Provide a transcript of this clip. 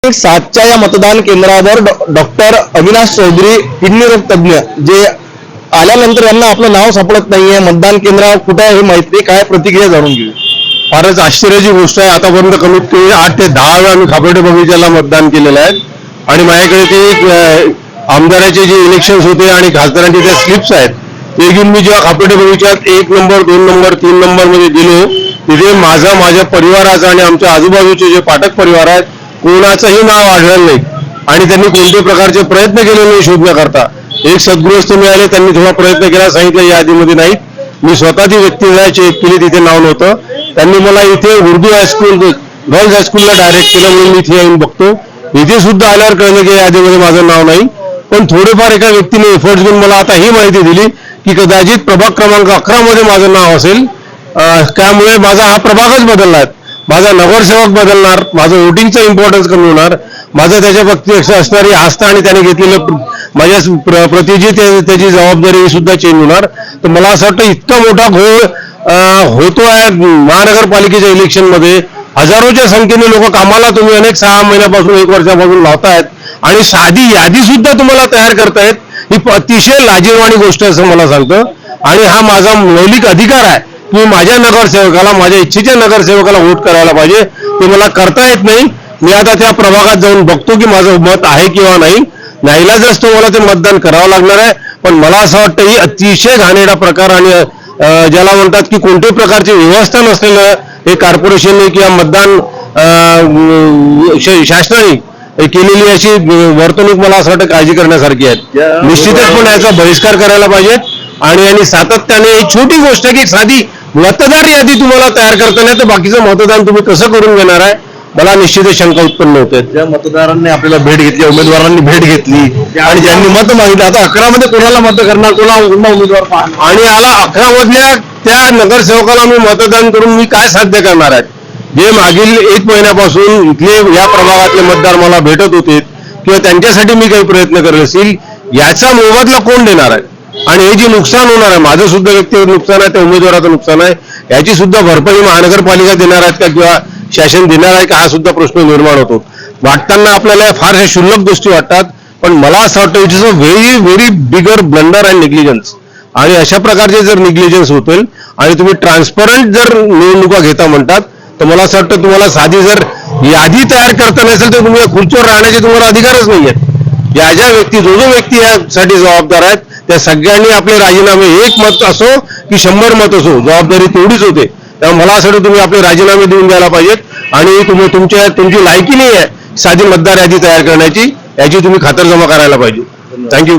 7च्या या मतदान केंद्रावर डॉक्टर अविनाश चौधरी किडनी रोग तज्ञ जे आल्यानंतर यांना आपलं नाव सापडत नाहीये, मतदान केंद्र कुठे आहे हे माहित नाही, काय प्रतिक्रिया जाणून घेऊ. फारच आश्चर्याची गोष्ट आहे. आतापर्यंत कमीत कमी 8 ते 10 वेळा मी खापर्डे बगीच्याला मतदान केलेलं आहे आणि माझ्याकडे ते आमदाराचे जे इलेक्शन्स होते आणि खासदारांचे त्या स्लिप्स आहेत ते घेऊन मी जेव्हा खापर्डे बगीच्यात 1 नंबर 2 नंबर 3 नंबर मध्ये गेलो तिथे माझ्या परिवाराचा आणि आमच्या आजूबाजूचे जे पाठक परिवार आहेत कोणाचंही नाव आढळलं नाही आणि त्यांनी कोणत्याही प्रकारचे प्रयत्न केले नाही शोधण्याकरता. एक सद्गृहस्थ मिळाले, त्यांनी थोडा प्रयत्न केला, सांगितलं या यादीमध्ये नाहीत. मी स्वतः ती व्यक्ती चेक केली, तिथे नाव नव्हतं. त्यांनी मला इथे उर्दू हायस्कूल गर्ल्स हायस्कूलला डायरेक्ट केलं म्हणून मी इथे येऊन बघतो. इथे सुद्धा आल्यावर कळलं की यादीमध्ये माझं नाव नाही. पण थोडेफार एका व्यक्तीने एफर्ट्स घेऊन मला आता ही माहिती दिली की कदाचित प्रभाग क्रमांक 11 मध्ये माझं नाव असेल, त्यामुळे माझा हा प्रभागच बदलला आहे. माझा नगरसेवक बदलणार, माझं वोटिंगचा इम्पॉर्टन्स कमी होणार, माझं त्याच्या व्यक्ती असणारी आस्था आणि त्याने घेतलेलं माझ्या प्रतीची त्याची जबाबदारी सुद्धा चेंज होणार. तर मला असं वाटतं इतका मोठा घोळ होतो आहे महानगरपालिकेच्या इलेक्शन मध्ये. हजारोच्या संख्येने लोक कामाला तुम्ही अनेक 6 महिन्यापासून 1 वर्षापासून लावतायत आणि साधी यादी सुद्धा तुम्हाला तयार करतायत. ही अतिशय लाजिरवाणी गोष्ट असं मला सांगतं आणि हा माझा मौलिक अधिकार आहे की माझ्या नगरसेवकाला, माझ्या इच्छेच्या नगरसेवकाला वोट करायला पाहिजे. ते मला करता येत नाही. मी आता त्या प्रभागात जाऊन बघतो की माझं मत आहे किंवा नाही. नाईलाजास्तव मला ते मतदान करावं लागणार आहे. पण मला असं वाटतं ही अतिशय घाणेरडा प्रकार आणि ज्याला म्हणतात की कोणत्याही प्रकारची व्यवस्था नसलेलं हे कॉर्पोरेशनने किंवा मतदान शासनाने केलेली अशी वर्तणूक मला असं वाटतं काळजी करण्यासारखी आहे. निश्चितच पण याचा बहिष्कार करायला पाहिजे आणि सातत्याने ही छोटी गोष्ट आहे की साधी मतदार यादी तुम्हाला तयार करता नाही तर बाकीचं मतदान तुम्ही कसं करून घेणार आहे, मला निश्चितच शंका उत्पन्न होते. ज्या मतदारांनी आपल्याला भेट घेतली, उमेदवारांनी भेट घेतली आणि ज्यांनी मत मागितलं, आता 11 मध्ये कोणाला मत करणार, कोणा उमेदवार पाहणार आणि आला 11 मधल्या त्या नगरसेवकाला मी मतदान करून मी काय साध्य करणार आहे. जे मागील 1 महिन्यापासून इथले या प्रभागातले मतदार मला भेटत होते किंवा त्यांच्यासाठी मी काही प्रयत्न करत असेल याचा मोबदला कोण देणार आहे आणि हे जे नुकसान होणार आहे, माझं सुद्धा व्यक्तिगत नुकसान आहे, त्या उमेदवाराचं नुकसान आहे, याची सुद्धा भरपाई महानगरपालिका देणार आहेत का किंवा शासन देणार आहे का, हा सुद्धा प्रश्न निर्माण होतो. वाटताना आपल्याला फारशा क्षुल्लक गोष्टी वाटतात पण मला असं वाटतं it is a very very bigger blunder and negligence. आणि अशा प्रकारचे जर निग्लिजन्स होतील आणि तुम्ही ट्रान्सपरंट जर निवडणुका घेता म्हणतात तर मला असं वाटतं तुम्हाला साधी जर यादी तयार करता नसेल तर तुम्ही खुर्चीवर राहण्याचे तुम्हाला अधिकारच नाही आहेत. या ज्या व्यक्ती जो व्यक्ती यासाठी जबाबदार आहेत त्या सगळ्यांनी आपले राजीनामे, 1 मत असो की 100 मत असो, जबाबदारी तेवढीच होते. त्यामुळे मला असं वाटतं तुम्ही आपले राजीनामे देऊन द्यायला पाहिजेत आणि तुमची लायकी नाही आहे साधी मतदार यादी तयार करण्याची, याची तुम्ही खातरजमा करायला पाहिजे. थँक्यू.